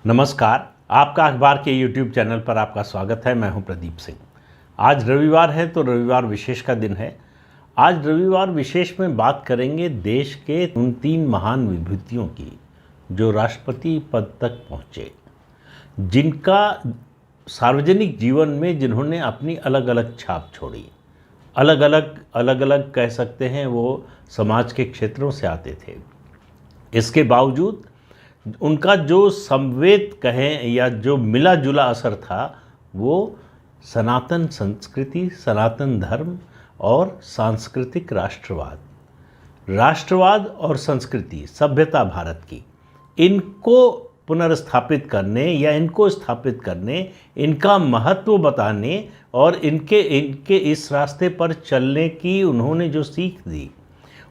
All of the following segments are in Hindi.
नमस्कार। आपका अखबार के YouTube चैनल पर आपका स्वागत है। मैं हूं प्रदीप सिंह। आज रविवार है तो रविवार विशेष का दिन है। आज रविवार विशेष में बात करेंगे देश के उन 3 महान विभूतियों की जो राष्ट्रपति पद तक पहुँचे, जिनका सार्वजनिक जीवन में जिन्होंने अपनी अलग अलग छाप छोड़ी। अलग अलग कह सकते हैं, वो समाज के क्षेत्रों से आते थे। इसके बावजूद उनका जो समवेत कहें या जो मिला जुला असर था, वो सनातन संस्कृति, सनातन धर्म और सांस्कृतिक राष्ट्रवाद और संस्कृति, सभ्यता भारत की, इनको पुनर्स्थापित करने या इनको स्थापित करने, इनका महत्व बताने और इनके इस रास्ते पर चलने की उन्होंने जो सीख दी,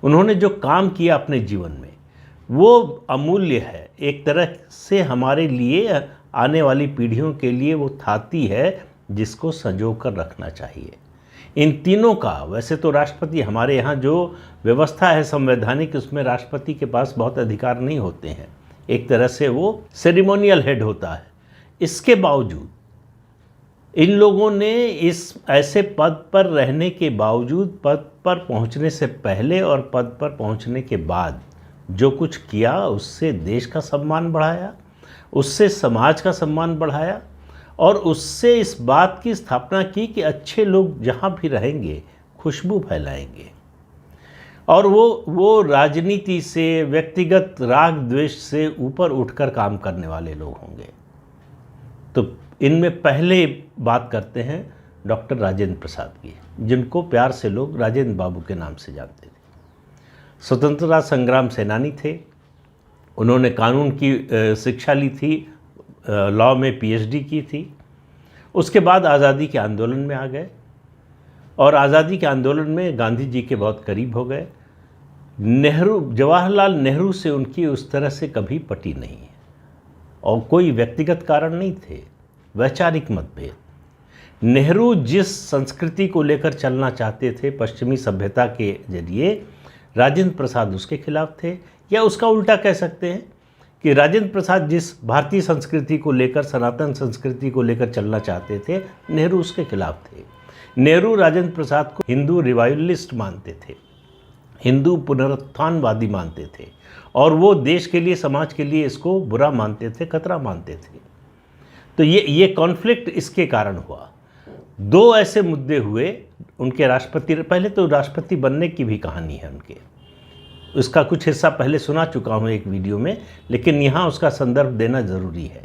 उन्होंने जो काम किया अपने जीवन में, वो अमूल्य है। एक तरह से हमारे लिए, आने वाली पीढ़ियों के लिए वो थाती है जिसको संजो कर रखना चाहिए। इन तीनों का, वैसे तो राष्ट्रपति, हमारे यहाँ जो व्यवस्था है संवैधानिक, उसमें राष्ट्रपति के पास बहुत अधिकार नहीं होते हैं। एक तरह से वो सेरेमोनियल हेड होता है। इसके बावजूद इन लोगों ने इस ऐसे पद पर रहने के बावजूद, पद पर पहुँचने से पहले और पद पर पहुँचने के बाद जो कुछ किया, उससे देश का सम्मान बढ़ाया, उससे समाज का सम्मान बढ़ाया और उससे इस बात की स्थापना की कि अच्छे लोग जहाँ भी रहेंगे खुशबू फैलाएंगे। और वो राजनीति से, व्यक्तिगत राग द्वेष से ऊपर उठकर काम करने वाले लोग होंगे। तो इनमें पहले बात करते हैं डॉक्टर राजेंद्र प्रसाद की, जिनको प्यार से लोग राजेंद्र बाबू के नाम से जानते थे। स्वतंत्रता संग्राम सेनानी थे। उन्होंने कानून की शिक्षा ली थी, लॉ में पीएचडी की थी। उसके बाद आज़ादी के आंदोलन में आ गए और आज़ादी के आंदोलन में गांधी जी के बहुत करीब हो गए। जवाहरलाल नेहरू से उनकी उस तरह से कभी पटी नहीं है और कोई व्यक्तिगत कारण नहीं थे, वैचारिक मतभेद। नेहरू जिस संस्कृति को लेकर चलना चाहते थे, पश्चिमी सभ्यता के जरिए, राजेंद्र प्रसाद उसके खिलाफ थे। या उसका उल्टा कह सकते हैं कि राजेंद्र प्रसाद जिस भारतीय संस्कृति को लेकर, सनातन संस्कृति को लेकर चलना चाहते थे, नेहरू उसके खिलाफ थे। नेहरू राजेंद्र प्रसाद को हिंदू रिवाइवलिस्ट मानते थे, हिंदू पुनरुत्थानवादी मानते थे और वो देश के लिए, समाज के लिए इसको बुरा मानते थे, खतरा मानते थे। तो ये कॉन्फ्लिक्ट इसके कारण हुआ। 2 ऐसे मुद्दे हुए उनके राष्ट्रपति, पहले तो राष्ट्रपति बनने की भी कहानी है उनके, उसका कुछ हिस्सा पहले सुना चुका हूँ एक वीडियो में, लेकिन यहाँ उसका संदर्भ देना ज़रूरी है।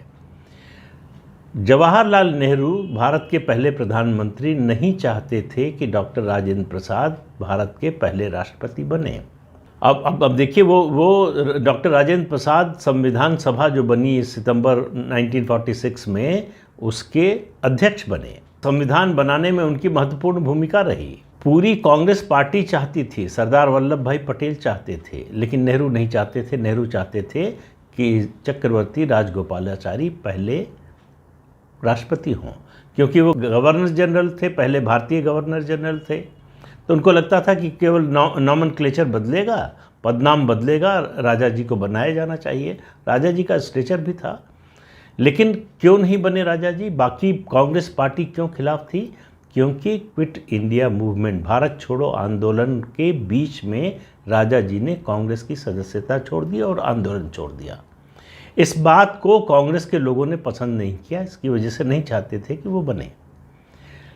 जवाहरलाल नेहरू भारत के पहले प्रधानमंत्री नहीं चाहते थे कि डॉक्टर राजेंद्र प्रसाद भारत के पहले राष्ट्रपति बने। अब देखिए, वो डॉक्टर राजेंद्र प्रसाद संविधान सभा जो बनी सितंबर 1946 में, उसके अध्यक्ष बने। संविधान बनाने में उनकी महत्वपूर्ण भूमिका रही। पूरी कांग्रेस पार्टी चाहती थी, सरदार वल्लभ भाई पटेल चाहते थे, लेकिन नेहरू नहीं चाहते थे। नेहरू चाहते थे कि चक्रवर्ती राजगोपालाचारी पहले राष्ट्रपति हों, क्योंकि वो गवर्नर जनरल थे, पहले भारतीय गवर्नर जनरल थे। तो उनको लगता था कि केवल नॉमनक्लेचर बदलेगा, पदनाम बदलेगा, राजा जी को बनाया जाना चाहिए। राजा जी का स्टेचर भी था, लेकिन क्यों नहीं बने राजा जी? बाकी कांग्रेस पार्टी क्यों खिलाफ थी? क्योंकि क्विट इंडिया मूवमेंट, भारत छोड़ो आंदोलन के बीच में राजा जी ने कांग्रेस की सदस्यता छोड़ दी और आंदोलन छोड़ दिया। इस बात को कांग्रेस के लोगों ने पसंद नहीं किया, इसकी वजह से नहीं चाहते थे कि वो बने।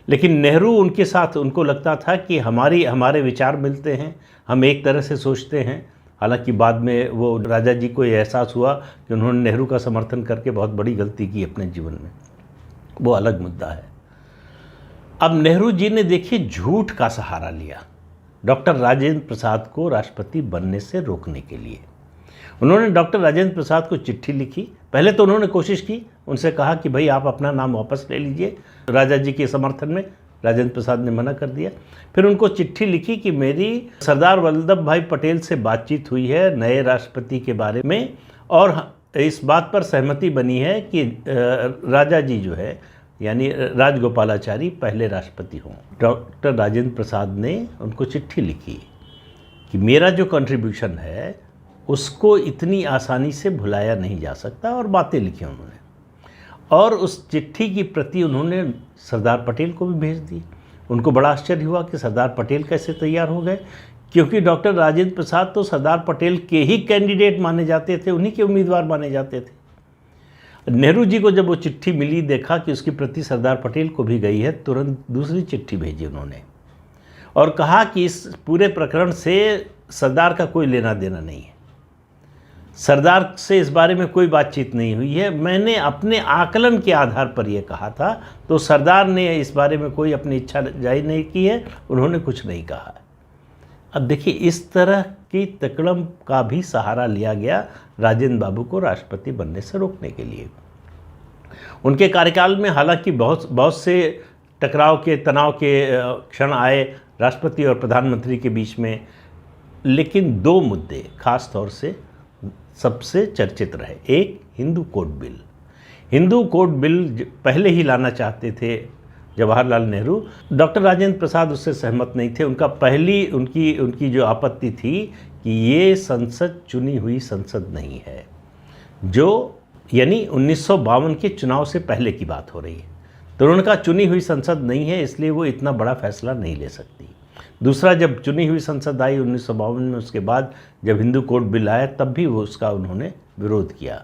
लेकिन नेहरू उनके साथ, उनको लगता था कि हमारे विचार मिलते हैं, हम एक तरह से सोचते हैं। हालांकि बाद में वो राजा जी को ये एहसास हुआ कि उन्होंने नेहरू का समर्थन करके बहुत बड़ी गलती की अपने जीवन में, वो अलग मुद्दा है। अब नेहरू जी ने देखिए झूठ का सहारा लिया डॉक्टर राजेंद्र प्रसाद को राष्ट्रपति बनने से रोकने के लिए। उन्होंने डॉक्टर राजेंद्र प्रसाद को चिट्ठी लिखी। पहले तो उन्होंने कोशिश की, उनसे कहा कि भाई आप अपना नाम वापस ले लीजिए राजा जी के समर्थन में। राजेंद्र प्रसाद ने मना कर दिया। फिर उनको चिट्ठी लिखी कि मेरी सरदार वल्लभ भाई पटेल से बातचीत हुई है नए राष्ट्रपति के बारे में और इस बात पर सहमति बनी है कि राजा जी जो है, यानी राजगोपालाचारी, पहले राष्ट्रपति हों। डॉक्टर राजेंद्र प्रसाद ने उनको चिट्ठी लिखी कि मेरा जो कंट्रीब्यूशन है उसको इतनी आसानी से भुलाया नहीं जा सकता, और बातें लिखी उन्होंने। और उस चिट्ठी की प्रति उन्होंने सरदार पटेल को भी भेज दी। उनको बड़ा आश्चर्य हुआ कि सरदार पटेल कैसे तैयार हो गए, क्योंकि डॉक्टर राजेंद्र प्रसाद तो सरदार पटेल के ही कैंडिडेट माने जाते थे, उन्हीं के उम्मीदवार माने जाते थे। नेहरू जी को जब वो चिट्ठी मिली, देखा कि उसकी प्रति सरदार पटेल को भी गई है, तुरंत दूसरी चिट्ठी भेजी उन्होंने और कहा कि इस पूरे प्रकरण से सरदार का कोई लेना देना नहीं है, सरदार से इस बारे में कोई बातचीत नहीं हुई है, मैंने अपने आकलन के आधार पर यह कहा था, तो सरदार ने इस बारे में कोई अपनी इच्छा जाहिर नहीं की है, उन्होंने कुछ नहीं कहा। अब देखिए, इस तरह की तकड़म का भी सहारा लिया गया राजेंद्र बाबू को राष्ट्रपति बनने से रोकने के लिए। उनके कार्यकाल में हालांकि बहुत से टकराव के, तनाव के क्षण आए राष्ट्रपति और प्रधानमंत्री के बीच में, लेकिन दो मुद्दे खास तौर से सबसे चर्चित रहे। एक, Hindu code bill. Hindu code bill पहले ही लाना चाहते थे जवाहरलाल नेहरू, डॉक्टर राजेंद्र प्रसाद उससे सहमत नहीं थे। उनकी जो आपत्ति थी कि ये संसद चुनी हुई संसद नहीं है, जो यानी 1952 के चुनाव से पहले की बात हो रही है। तो उन्होंने कहा चुनी हुई संसद नहीं है, इसलिए वो इतना बड़ा फैसला नहीं ले सकती। दूसरा, जब चुनी हुई संसद आई 1952 में, उसके बाद जब हिंदू कोड बिल आया, तब भी वो उसका उन्होंने विरोध किया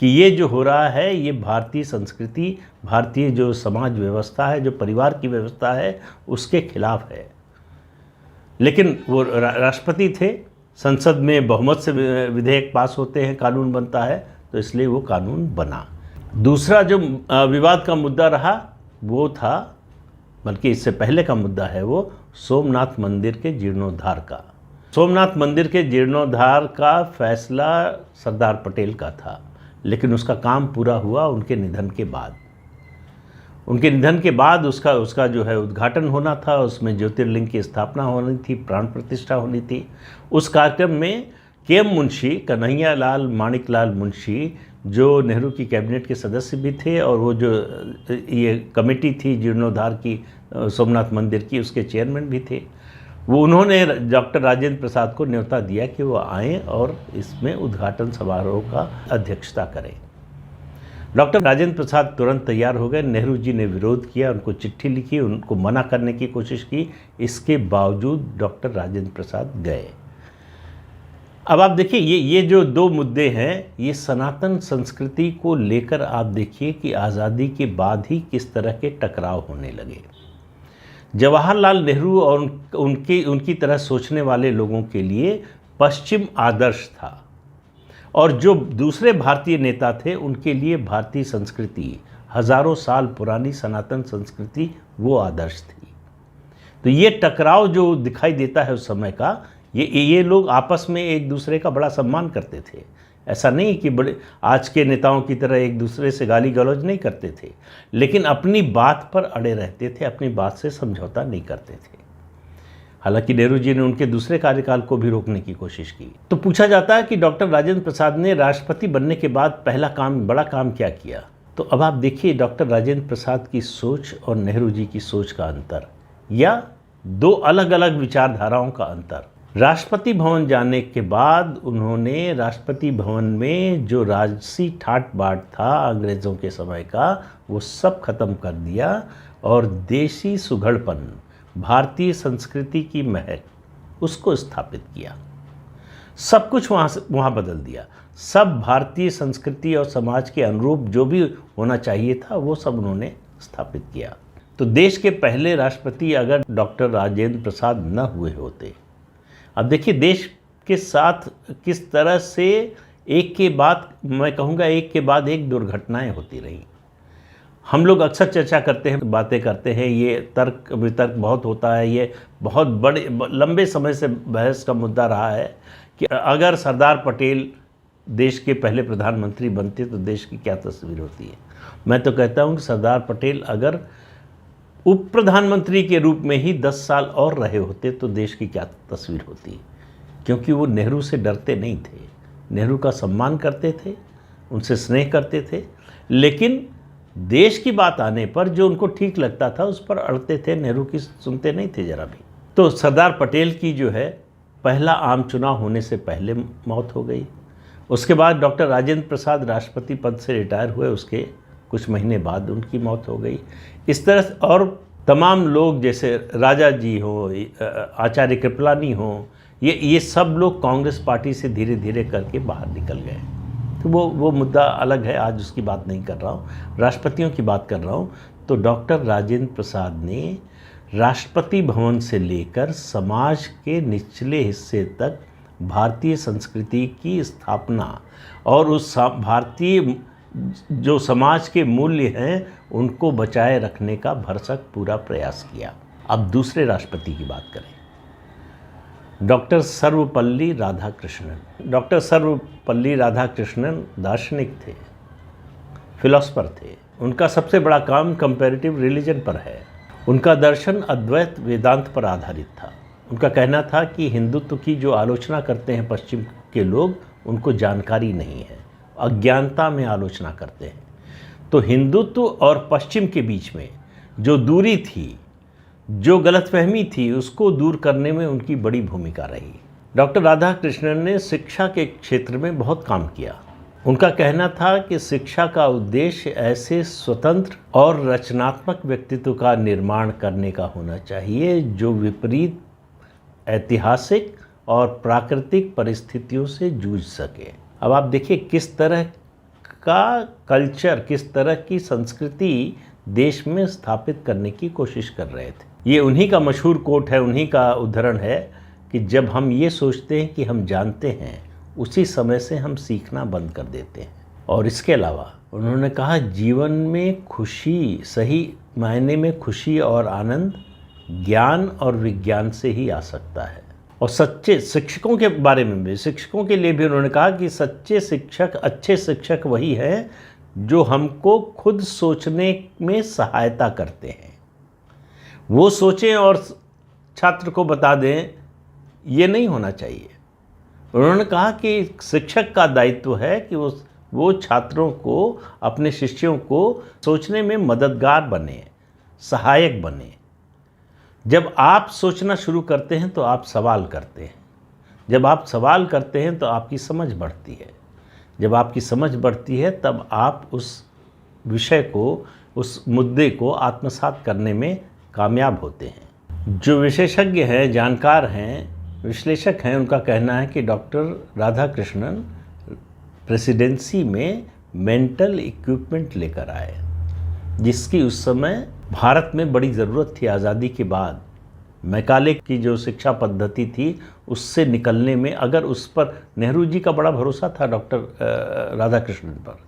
कि ये जो हो रहा है ये भारतीय संस्कृति, भारतीय जो समाज व्यवस्था है, जो परिवार की व्यवस्था है, उसके खिलाफ है। लेकिन वो राष्ट्रपति थे, संसद में बहुमत से विधेयक पास होते हैं, कानून बनता है, तो इसलिए वो कानून बना। दूसरा जो विवाद का मुद्दा रहा वो था, बल्कि इससे पहले का मुद्दा है वो सोमनाथ मंदिर के जीर्णोद्धार का। सोमनाथ मंदिर के जीर्णोद्धार का फैसला सरदार पटेल का था, लेकिन उसका काम पूरा हुआ उनके निधन के बाद। उनके निधन के बाद उसका जो है उद्घाटन होना था, उसमें ज्योतिर्लिंग की स्थापना होनी थी, प्राण प्रतिष्ठा होनी थी। उस कार्यक्रम में के.एम. मुंशी, कन्हैया लाल माणिक लाल मुंशी, जो नेहरू की कैबिनेट के सदस्य भी थे, और वो जो ये कमेटी थी जीर्णोद्धार की सोमनाथ मंदिर की, उसके चेयरमैन भी थे, वो उन्होंने डॉक्टर राजेंद्र प्रसाद को न्योता दिया कि वो आएँ और इसमें उद्घाटन समारोह का अध्यक्षता करें। डॉक्टर राजेंद्र प्रसाद तुरंत तैयार हो गए। नेहरू जी ने विरोध किया, उनको चिट्ठी लिखी, उनको मना करने की कोशिश की, इसके बावजूद डॉक्टर राजेंद्र प्रसाद गए। अब आप देखिए, ये जो दो मुद्दे हैं, ये सनातन संस्कृति को लेकर आप देखिए कि आज़ादी के बाद ही किस तरह के टकराव होने लगे। जवाहरलाल नेहरू और उनकी तरह सोचने वाले लोगों के लिए पश्चिम आदर्श था, और जो दूसरे भारतीय नेता थे उनके लिए भारतीय संस्कृति, हज़ारों साल पुरानी सनातन संस्कृति, वो आदर्श थी। तो ये टकराव जो दिखाई देता है उस समय का, ये लोग आपस में एक दूसरे का बड़ा सम्मान करते थे। ऐसा नहीं कि बड़े आज के नेताओं की तरह एक दूसरे से गाली गलौज नहीं करते थे, लेकिन अपनी बात पर अड़े रहते थे, अपनी बात से समझौता नहीं करते थे। हालांकि नेहरू जी ने उनके दूसरे कार्यकाल को भी रोकने की कोशिश की। तो पूछा जाता है कि डॉक्टर राजेंद्र प्रसाद ने राष्ट्रपति बनने के बाद पहला काम, बड़ा काम क्या किया। तो अब आप देखिए डॉक्टर राजेंद्र प्रसाद की सोच और नेहरू जी की सोच का अंतर, या दो अलग अलग विचारधाराओं का अंतर। राष्ट्रपति भवन जाने के बाद उन्होंने राष्ट्रपति भवन में जो राजसी ठाट बाट था अंग्रेज़ों के समय का, वो सब खत्म कर दिया, और देसी सुघड़पन, भारतीय संस्कृति की महक, उसको स्थापित किया। सब कुछ वहाँ बदल दिया। सब भारतीय संस्कृति और समाज के अनुरूप जो भी होना चाहिए था वो सब उन्होंने स्थापित किया। तो देश के पहले राष्ट्रपति अगर डॉक्टर राजेंद्र प्रसाद न हुए होते, अब देखिए देश के साथ किस तरह से एक के बाद, मैं कहूँगा एक के बाद एक दुर्घटनाएं होती रहीं। हम लोग अक्सर चर्चा करते हैं, बातें करते हैं, ये तर्क वितर्क बहुत होता है, ये बहुत बड़े लंबे समय से बहस का मुद्दा रहा है कि अगर सरदार पटेल देश के पहले प्रधानमंत्री बनते तो देश की क्या तस्वीर होती है। मैं तो कहता हूँ कि सरदार पटेल अगर उप प्रधानमंत्री के रूप में ही 10 साल और रहे होते तो देश की क्या तस्वीर होती, क्योंकि वो नेहरू से डरते नहीं थे, नेहरू का सम्मान करते थे, उनसे स्नेह करते थे, लेकिन देश की बात आने पर जो उनको ठीक लगता था उस पर अड़ते थे, नेहरू की सुनते नहीं थे जरा भी। तो सरदार पटेल की जो है पहला आम चुनाव होने से पहले मौत हो गई। उसके बाद डॉक्टर राजेंद्र प्रसाद राष्ट्रपति पद से रिटायर हुए, उसके कुछ महीने बाद उनकी मौत हो गई। इस तरह और तमाम लोग जैसे राजा जी हो, आचार्य कृपलानी हो, ये सब लोग कांग्रेस पार्टी से धीरे धीरे करके बाहर निकल गए। तो वो मुद्दा अलग है, आज उसकी बात नहीं कर रहा हूँ, राष्ट्रपतियों की बात कर रहा हूँ। तो डॉक्टर राजेंद्र प्रसाद ने राष्ट्रपति भवन से लेकर समाज के निचले हिस्से तक भारतीय संस्कृति की स्थापना और उस भारतीय जो समाज के मूल्य हैं उनको बचाए रखने का भरसक पूरा प्रयास किया। अब दूसरे राष्ट्रपति की बात करें, डॉक्टर सर्वपल्ली राधाकृष्णन। डॉक्टर सर्वपल्ली राधाकृष्णन दार्शनिक थे, फिलोसफर थे। उनका सबसे बड़ा काम कंपैरेटिव रिलीजन पर है। उनका दर्शन अद्वैत वेदांत पर आधारित था। उनका कहना था कि हिंदुत्व की जो आलोचना करते हैं पश्चिम के लोग, उनको जानकारी नहीं है, अज्ञानता में आलोचना करते हैं। तो हिंदुत्व और पश्चिम के बीच में जो दूरी थी, जो गलतफहमी थी, उसको दूर करने में उनकी बड़ी भूमिका रही। डॉक्टर राधाकृष्णन ने शिक्षा के क्षेत्र में बहुत काम किया। उनका कहना था कि शिक्षा का उद्देश्य ऐसे स्वतंत्र और रचनात्मक व्यक्तित्व का निर्माण करने का होना चाहिए जो विपरीत ऐतिहासिक और प्राकृतिक परिस्थितियों से जूझ सके। अब आप देखिए किस तरह का कल्चर, किस तरह की संस्कृति देश में स्थापित करने की कोशिश कर रहे थे। ये उन्हीं का मशहूर कोट है, उन्हीं का उदाहरण है कि जब हम ये सोचते हैं कि हम जानते हैं, उसी समय से हम सीखना बंद कर देते हैं। और इसके अलावा उन्होंने कहा जीवन में खुशी, सही मायने में खुशी और आनंद ज्ञान और विज्ञान से ही आ सकता है। और सच्चे शिक्षकों के बारे में भी, शिक्षकों के लिए भी उन्होंने कहा कि सच्चे शिक्षक, अच्छे शिक्षक वही हैं जो हमको खुद सोचने में सहायता करते हैं। वो सोचें और छात्र को बता दें, ये नहीं होना चाहिए। उन्होंने कहा कि शिक्षक का दायित्व है कि वो छात्रों को, अपने शिष्यों को सोचने में मददगार बने, सहायक बने। जब आप सोचना शुरू करते हैं तो आप सवाल करते हैं। जब आप सवाल करते हैं तो आपकी समझ बढ़ती है। जब आपकी समझ बढ़ती है तब आप उस विषय को, उस मुद्दे को आत्मसात करने में कामयाब होते हैं। जो विशेषज्ञ हैं, जानकार हैं, विश्लेषक हैं, उनका कहना है कि डॉक्टर राधाकृष्णन प्रेसिडेंसी में मेंटल इक्विपमेंट लेकर आए, जिसकी उस समय भारत में बड़ी ज़रूरत थी। आज़ादी के बाद मैकाले की जो शिक्षा पद्धति थी उससे निकलने में, अगर उस पर नेहरू जी का बड़ा भरोसा था, डॉक्टर राधाकृष्णन पर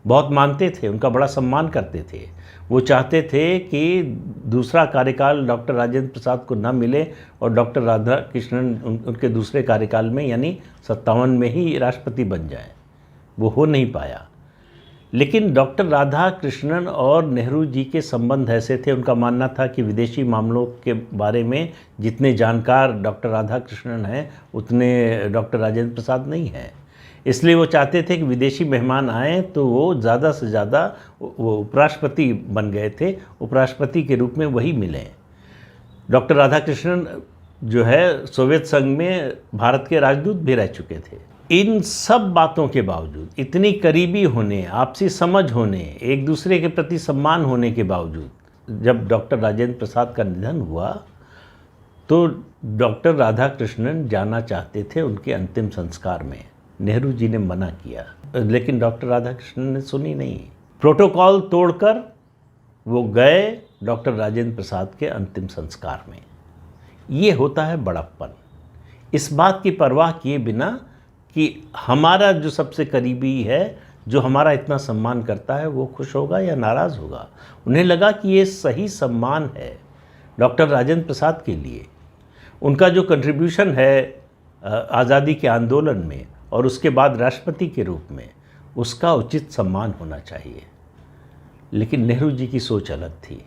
बहुत मानते थे, उनका बड़ा सम्मान करते थे। वो चाहते थे कि दूसरा कार्यकाल डॉक्टर राजेंद्र प्रसाद को न मिले और डॉक्टर राधाकृष्णन उनके दूसरे कार्यकाल में यानी 57 में ही राष्ट्रपति बन जाए। वो हो नहीं पाया। लेकिन डॉक्टर राधाकृष्णन और नेहरू जी के संबंध ऐसे थे, उनका मानना था कि विदेशी मामलों के बारे में जितने जानकार डॉक्टर राधाकृष्णन हैं उतने डॉक्टर राजेंद्र प्रसाद नहीं हैं। इसलिए वो चाहते थे कि विदेशी मेहमान आएँ तो वो ज़्यादा से ज़्यादा वो उपराष्ट्रपति बन गए थे, उपराष्ट्रपति के रूप में वही मिलें। डॉक्टर राधाकृष्णन जो है सोवियत संघ में भारत के राजदूत भी रह चुके थे। इन सब बातों के बावजूद, इतनी करीबी होने, आपसी समझ होने, एक दूसरे के प्रति सम्मान होने के बावजूद, जब डॉक्टर राजेंद्र प्रसाद का निधन हुआ तो डॉक्टर राधाकृष्णन जाना चाहते थे उनके अंतिम संस्कार में। नेहरू जी ने मना किया, लेकिन डॉक्टर राधाकृष्णन ने सुनी नहीं। प्रोटोकॉल तोड़कर वो गए डॉक्टर राजेंद्र प्रसाद के अंतिम संस्कार में। ये होता है बड़प्पन। इस बात की परवाह किए बिना कि हमारा जो सबसे करीबी है, जो हमारा इतना सम्मान करता है, वो खुश होगा या नाराज़ होगा। उन्हें लगा कि ये सही सम्मान है डॉक्टर राजेंद्र प्रसाद के लिए। उनका जो कंट्रीब्यूशन है आज़ादी के आंदोलन में और उसके बाद राष्ट्रपति के रूप में, उसका उचित सम्मान होना चाहिए। लेकिन नेहरू जी की सोच अलग थी।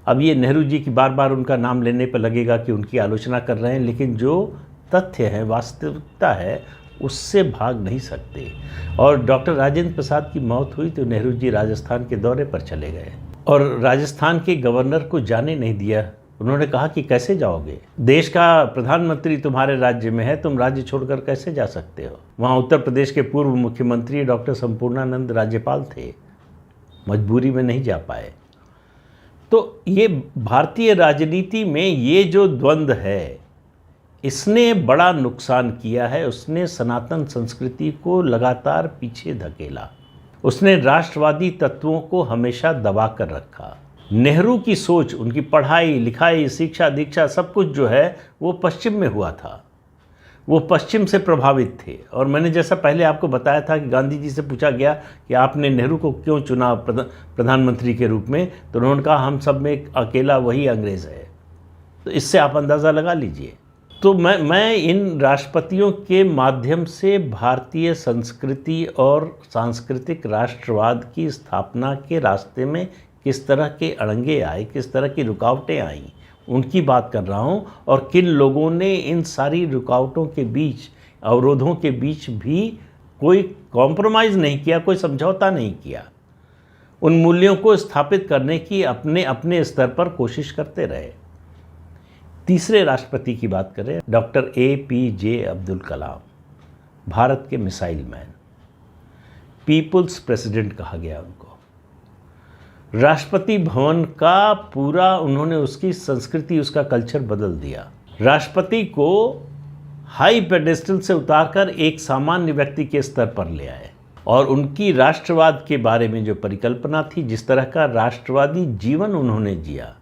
अब ये नेहरू जी की बार बार उनका नाम लेने पर लगेगा कि उनकी आलोचना कर रहे हैं, लेकिन जो तथ्य है, वास्तविकता है, उससे भाग नहीं सकते। और डॉक्टर राजेंद्र प्रसाद की मौत हुई तो नेहरू जी राजस्थान के दौरे पर चले गए और राजस्थान के गवर्नर को जाने नहीं दिया उन्होंने कहा कि कैसे जाओगे, देश का प्रधानमंत्री तुम्हारे राज्य में है, तुम राज्य छोड़कर कैसे जा सकते हो। वहाँ उत्तर प्रदेश के पूर्व मुख्यमंत्री डॉक्टर संपूर्णानंद राज्यपाल थे, मजबूरी में नहीं जा पाए। तो ये भारतीय राजनीति में ये जो द्वंद्व है, इसने बड़ा नुकसान किया है। उसने सनातन संस्कृति को लगातार पीछे धकेला, उसने राष्ट्रवादी तत्वों को हमेशा दबा कर रखा। नेहरू की सोच, उनकी पढ़ाई लिखाई, शिक्षा दीक्षा, सब कुछ जो है वो पश्चिम में हुआ था, वो पश्चिम से प्रभावित थे। और मैंने जैसा पहले आपको बताया था कि गांधी जी से पूछा गया कि आपने नेहरू को क्यों चुना प्रधानमंत्री के रूप में, तो उन्होंने कहा हम सब में अकेला वही अंग्रेज़ है। तो इससे आप अंदाज़ा लगा लीजिए। तो मैं इन राष्ट्रपतियों के माध्यम से भारतीय संस्कृति और सांस्कृतिक राष्ट्रवाद की स्थापना के रास्ते में किस तरह के अड़ंगे आए, किस तरह की रुकावटें आईं, उनकी बात कर रहा हूँ। और किन लोगों ने इन सारी रुकावटों के बीच, अवरोधों के बीच भी कोई कॉम्प्रोमाइज़ नहीं किया, कोई समझौता नहीं किया, उन मूल्यों को स्थापित करने की अपने अपने स्तर पर कोशिश करते रहे। तीसरे राष्ट्रपति की बात करें, डॉक्टर APJ अब्दुल कलाम, भारत के मिसाइल मैन, पीपुल्स प्रेसिडेंट कहा गया उनको। राष्ट्रपति भवन का पूरा उन्होंने उसकी संस्कृति, उसका कल्चर बदल दिया। राष्ट्रपति को हाई पेडेस्टल से उतारकर एक सामान्य व्यक्ति के स्तर पर ले आए। और उनकी राष्ट्रवाद के बारे में जो परिकल्पना थी, जिस तरह का राष्ट्रवादी जीवन उन्होंने जिया,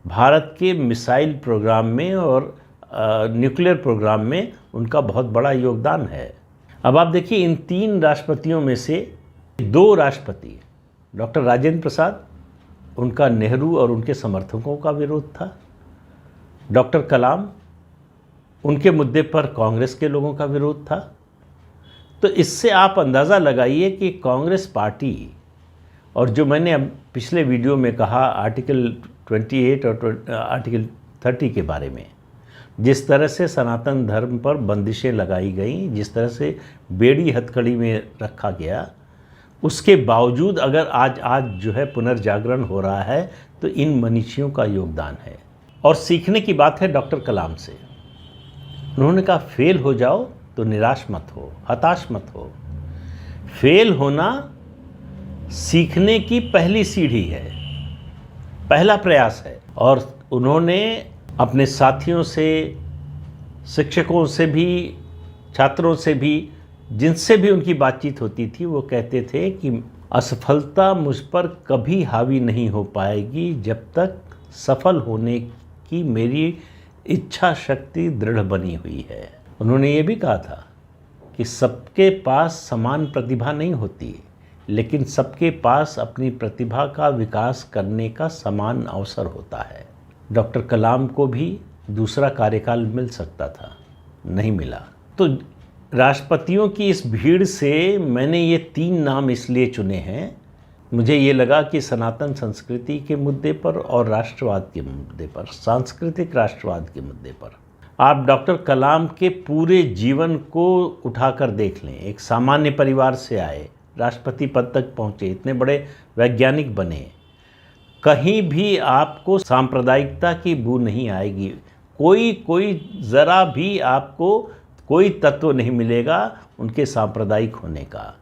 भारत के मिसाइल प्रोग्राम में और न्यूक्लियर प्रोग्राम में उनका बहुत बड़ा योगदान है। अब आप देखिए, इन 3 राष्ट्रपतियों में से 2 राष्ट्रपति, डॉक्टर राजेंद्र प्रसाद, उनका नेहरू और उनके समर्थकों का विरोध था। डॉक्टर कलाम, उनके मुद्दे पर कांग्रेस के लोगों का विरोध था। तो इससे आप अंदाज़ा लगाइए कि कांग्रेस पार्टी, और जो मैंने अब पिछले वीडियो में कहा आर्टिकल 28 और आर्टिकल 30 के बारे में, जिस तरह से सनातन धर्म पर बंदिशें लगाई गईं, जिस तरह से बेड़ी हथकड़ी में रखा गया, उसके बावजूद अगर आज जो है पुनर्जागरण हो रहा है, तो इन मनीषियों का योगदान है। और सीखने की बात है डॉक्टर कलाम से। उन्होंने कहा फेल हो जाओ तो निराश मत हो, हताश मत हो। फेल होना सीखने की पहली सीढ़ी है, पहला प्रयास है। और उन्होंने अपने साथियों से, शिक्षकों से भी, छात्रों से भी, जिनसे भी उनकी बातचीत होती थी, वो कहते थे कि असफलता मुझ पर कभी हावी नहीं हो पाएगी जब तक सफल होने की मेरी इच्छा शक्ति दृढ़ बनी हुई है। उन्होंने ये भी कहा था कि सबके पास समान प्रतिभा नहीं होती, लेकिन सबके पास अपनी प्रतिभा का विकास करने का समान अवसर होता है। डॉक्टर कलाम को भी दूसरा कार्यकाल मिल सकता था, नहीं मिला। तो राष्ट्रपतियों की इस भीड़ से मैंने ये 3 नाम इसलिए चुने हैं, मुझे ये लगा कि सनातन संस्कृति के मुद्दे पर और राष्ट्रवाद के मुद्दे पर, सांस्कृतिक राष्ट्रवाद के मुद्दे पर, आप डॉक्टर कलाम के पूरे जीवन को उठाकर देख लें। एक सामान्य परिवार से आए, राष्ट्रपति पद तक पहुँचे, इतने बड़े वैज्ञानिक बने, कहीं भी आपको सांप्रदायिकता की बू नहीं आएगी। कोई ज़रा भी आपको कोई तत्व नहीं मिलेगा उनके सांप्रदायिक होने का।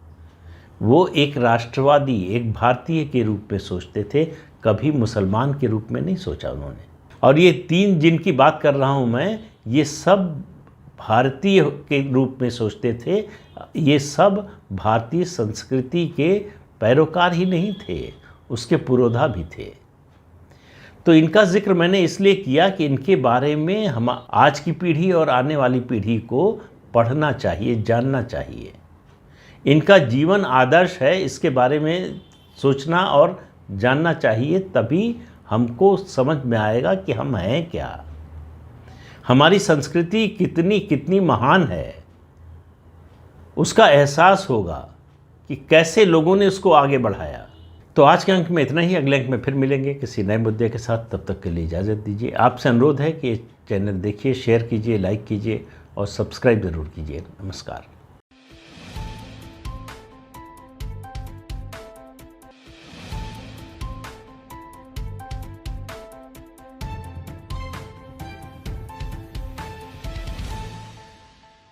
वो एक राष्ट्रवादी, एक भारतीय के रूप में सोचते थे, कभी मुसलमान के रूप में नहीं सोचा उन्होंने। और ये 3 जिनकी बात कर रहा हूँ मैं, ये सब भारतीय के रूप में सोचते थे। ये सब भारतीय संस्कृति के पैरोकार ही नहीं थे, उसके पुरोधा भी थे। तो इनका जिक्र मैंने इसलिए किया कि इनके बारे में हम आज की पीढ़ी और आने वाली पीढ़ी को पढ़ना चाहिए, जानना चाहिए। इनका जीवन आदर्श है, इसके बारे में सोचना और जानना चाहिए, तभी हमको समझ में आएगा कि हम हैं क्या, हमारी संस्कृति कितनी महान है। उसका एहसास होगा कि कैसे लोगों ने उसको आगे बढ़ाया। तो आज के अंक में इतना ही, अगले अंक में फिर मिलेंगे किसी नए मुद्दे के साथ। तब तक के लिए इजाज़त दीजिए। आपसे अनुरोध है कि चैनल देखिए, शेयर कीजिए, लाइक कीजिए और सब्सक्राइब ज़रूर कीजिए। नमस्कार।